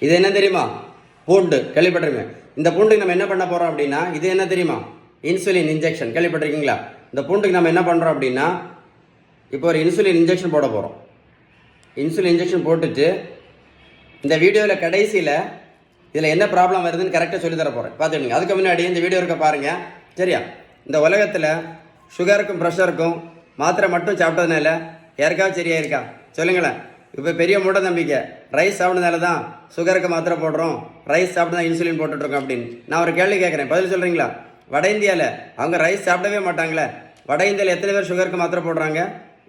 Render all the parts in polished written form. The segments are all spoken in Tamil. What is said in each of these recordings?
இது என்ன தெரியுமா? பூண்டு. கேள்விப்பட்டிருக்கீங்க? இந்த பூண்டுக்கு நம்ம என்ன பண்ண போகிறோம் அப்படின்னா, இது என்ன தெரியுமா? Insulin injection. கேள்விப்பட்டிருக்கீங்களா? இந்த பூண்டுக்கு நம்ம என்ன பண்ணுறோம் அப்படின்னா, இப்போ ஒரு இன்சுலின் இன்ஜெக்ஷன் போட போகிறோம். இன்சுலின் இன்ஜெக்ஷன் போட்டுட்டு இந்த வீடியோவில் கடைசியில் இதில் என்ன ப்ராப்ளம் வருதுன்னு கரெக்டாக சொல்லி தர போகிறேன். பார்த்துக்கிங்க. அதுக்கு முன்னாடி இந்த வீடியோ இருக்க பாருங்கள். சரியா? இந்த உலகத்தில் சுகருக்கும் ப்ரெஷருக்கும் மாத்திரை மட்டும் சாப்பிட்டதுனால யாருக்காவது சரியா இருக்கா? சொல்லுங்களேன். இப்போ பெரிய மூட நம்பிக்கை, ரைஸ் சாப்பிட்டதுனால தான் சுகருக்கு மாத்திரை போடுறோம், ரைஸ் சாப்பிட்டு தான் இன்சுலின் போட்டுட்ருக்கோம் அப்படின்னு. நான் ஒரு கேள்வி கேட்குறேன், பதில் சொல்கிறீங்களா? வட இந்தியாவில் அவங்க ரைஸ் சாப்பிடவே மாட்டாங்களே. வட இந்தியாவில் எத்தனை பேர் சுகருக்கு மாத்திரை போடுறாங்க?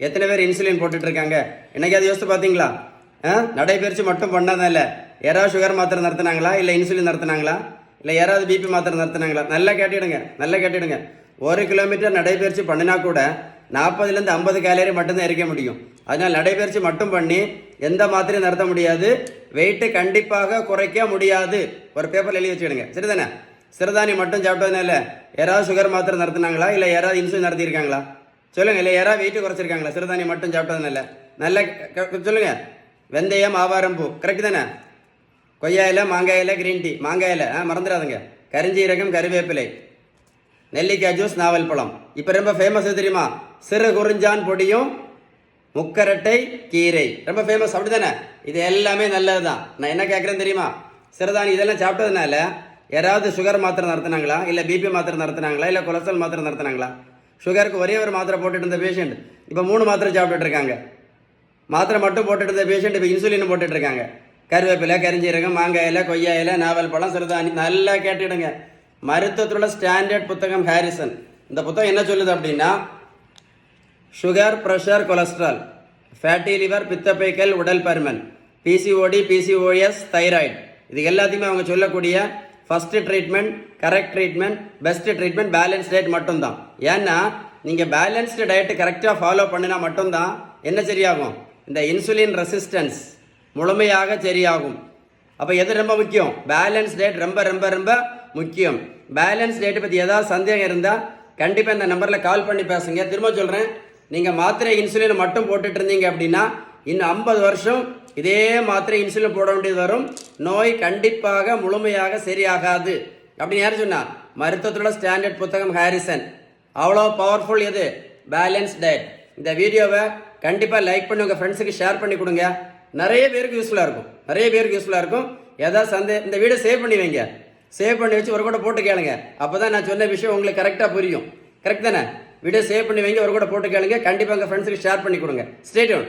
எத்தனை பேர் இன்சுலின் போட்டுட்ருக்காங்க? என்னைக்காவது யோசித்து பார்த்தீங்களா? நடைபயிற்சி மட்டும் பண்ணதால யாராவது சுகர் மாத்திரை நடத்தினாங்களா? இல்லை இன்சுலின் நடத்தினாங்களா? இல்லை யாராவது பிபி மாத்திரை நடத்தினாங்களா? நல்லா கேட்டுடுங்க. 1 கிலோமீட்டர் நடைபயிற்சி பண்ணினா கூட 40லேருந்து 50 கேலரி மட்டும்தான் எரிக்க முடியும். அதனால் நடைபயிற்சி மட்டும் பண்ணி எந்த மாத்திரையும் நடத்த முடியாது. வெயிட்டு கண்டிப்பாக குறைக்க முடியாது. ஒரு பேப்பர் எழுதி வச்சுக்கிடுங்க. சரிதானே? சிறுதானி மட்டும் சாப்பிட்டதுனால யாராவது சுகர் மாத்திரை நடத்தினாங்களா? இல்லை யாராவது இன்சுலின் நடத்தியிருக்காங்களா? சொல்லுங்க. இல்லை யாராவது வெயிட்டு குறைச்சிருக்காங்களா சிறுதானி மட்டும் சாப்பிட்டதுனால? நல்ல சொல்லுங்க. வெந்தயம், ஆவாரம்பூ, கரெக்ட் தானே? கொய்யா இலை, மாங்காய் இலை, கிரீன் டீ, மாங்காய் இலை மறந்துடாதுங்க, கரிஞ்சீரகம், கருவேப்பிலை, நெல்லிக்காய் ஜூஸ், நாவல் பழம். இப்போ ரொம்ப ஃபேமஸ் தெரியுமா? சிறு குறிஞ்சான் பொடியும் முக்கரட்டை கீரை ரொம்ப ஃபேமஸ். அப்படி தானே? இது எல்லாமே நல்லது தான். நான் என்ன கேட்குறேன் தெரியுமா? சிறுதானி இதெல்லாம் சாப்பிட்டதுனால யாராவது சுகர் மாத்திரை நடத்தினாங்களா? இல்லை பிபி மாத்திரை நடத்தினாங்களா? இல்லை கொலஸ்ட்ரால் மாத்திரை நடத்தினாங்களா? சுகருக்கு ஒரே ஒரு மாத்திரை போட்டுட்டு இருந்த பேஷண்ட் இப்போ 3 மாத்திரை சாப்பிட்டுட்டு இருக்காங்க. மாத்திரை மட்டும் போட்டுட்டு இருந்த பேஷண்ட் இப்போ இன்சுலின் போட்டுட்டு இருக்காங்க. கருவேப்பிலை, கரிஞ்சீரகம், மாங்காய் இலை, கொய்யா இலை, நாவல் பழம், சிறுதானி. நல்லா கேட்டுடுங்க. மருத்துவத்துள்ள ஸ்டாண்டர்ட் புத்தகம் ஹாரிசன். இந்த புத்தகம் என்ன சொல்லுது அப்படின்னா, sugar, pressure, cholesterol, fatty liver, பித்தப்பைக்கல், உடல் பருமன், பிசிஓடி, பிசிஓஎஸ், தைராய்டு, இது எல்லாத்தையுமே அவங்க சொல்லக்கூடிய first treatment, correct treatment, best treatment, balance diet மட்டும்தான். ஏன்னா நீங்கள் பேலன்ஸ்டு டயட்டு கரெக்டாக ஃபாலோ பண்ணினா மட்டும்தான் என்ன சரியாகும்? இந்த இன்சுலின் ரெசிஸ்டன்ஸ் முழுமையாக சரியாகும். அப்போ எது ரொம்ப முக்கியம்? பேலன்ஸ் டயட் ரொம்ப ரொம்ப ரொம்ப முக்கியம். பேலன்ஸ் டயட்டை பற்றி ஏதாவது சந்தேகம் இருந்தால் கண்டிப்பாக இந்த நம்பரில் கால் பண்ணி பேசுங்க. திரும்ப சொல்கிறேன், நீங்கள் மாத்திரை இன்சுலின் மட்டும் போட்டுட்டு இருந்தீங்க அப்படின்னா இன்னும் 50 வருஷம் இதே மாத்திரை இன்சுலின் போட வேண்டியது வரும். நோய் கண்டிப்பாக முழுமையாக சரியாகாது. அப்படின்னு யார் சொன்னா? மருத்துவத்தோட ஸ்டாண்டர்ட் புத்தகம் ஹாரிசன். அவ்வளோ பவர்ஃபுல் எது? Balance diet. இந்த வீடியோவை கண்டிப்பாக லைக் பண்ணி உங்கள் ஃப்ரெண்ட்ஸுக்கு ஷேர் பண்ணி கொடுங்க. நிறைய பேருக்கு யூஸ்ஃபுல்லாக இருக்கும். ஏதாவது இந்த வீடியோ சேவ் பண்ணி வைங்க. சேவ் பண்ணி வச்சு ஒரு கூட போட்டு கேளுங்க. அப்போ தான் நான் சொன்ன விஷயம் உங்களுக்கு கரெக்டாக புரியும். கரெக்ட் தானே? வீடியோ சேவ் பண்ணி வைங்க, ஒரு கூட போட்டு கேளுங்க. கண்டிப்பாக உங்கள் ஃப்ரெண்ட்ஸுக்கு ஷேர் பண்ணி கொடுங்க. Stay tune.